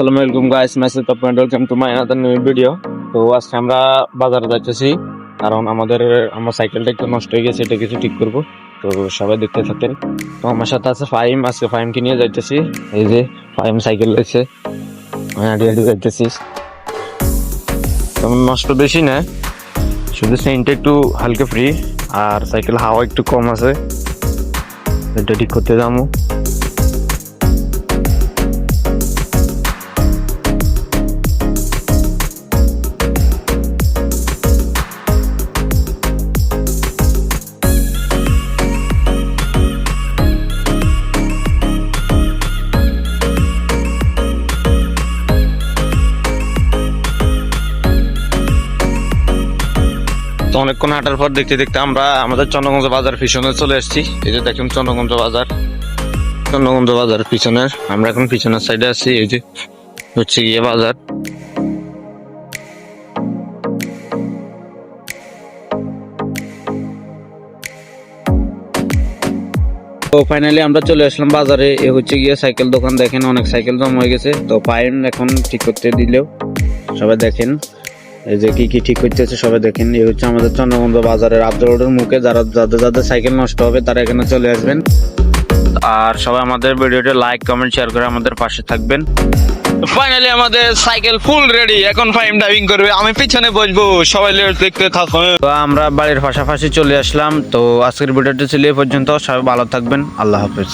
আসসালামু আলাইকুম guys, message of welcome to my another new video. তো আজকে আমরা বাজারে যাচ্ছি, কারণ আমার সাইকেলটা একটু নষ্ট হয়ে গেছে, এটা কিছু ঠিক করব। তো সবাই দেখতে থাকেন। তো আমার সাথে আছে ফাহিম, আজকে ফাহিমকে নিয়ে যাইতেছি। এই যে ফাহিম সাইকেল রয়েছে, রেডি যাইতেছি। তেমন নষ্ট বেশি না, শুধু সেন্টটা একটু হালকা ফ্রি, আর সাইকেল হাওয়া একটু কম আছে, এটা ঠিক করতে যাবো। তো অনেকক্ষণ হাঁটার পর দেখতে দেখতে আমরা আমাদের চন্দ্রগঞ্জ বাজার পিছনে চলে এসেছি। এই যে দেখুন চন্দ্রগঞ্জ বাজার পিছনের, আমরা এখন পিছনের সাইডে আছি। এই যে হচ্ছে গিয়ে বাজার। তো ফাইনালি আমরা চলে আসলাম বাজারে। এ হচ্ছে গিয়ে সাইকেল দোকান, দেখেন অনেক সাইকেল জমা হয়ে গেছে। তো ফাইন এখন ঠিক করতে দিলেও সবাই দেখেন এই যে কি কি ঠিক করতেছে, সবাই দেখেন। এই হচ্ছে আমাদের চন্দ্রগঞ্জ বাজারের আব্দুল রোডের মুখে। যাদের সাইকেল নষ্ট হবে তারা এখানে চলে আসবেন। আর সবাই আমাদের ভিডিওটা লাইক কমেন্ট শেয়ার করে আমাদের পাশে থাকবেন। ফাইনালি আমাদের সাইকেল ফুল রেডি, এখন ফাইম ড্রাইভিং করবে, আমি পিছনে বসবো, সবাই দেখতে থাকুন। তো আমরা বাড়ির পাশাপাশি চলে আসলাম। তো আজকের ভিডিওটা ছিল এই পর্যন্ত, সবাই ভালো থাকবেন, আল্লাহ হাফেজ।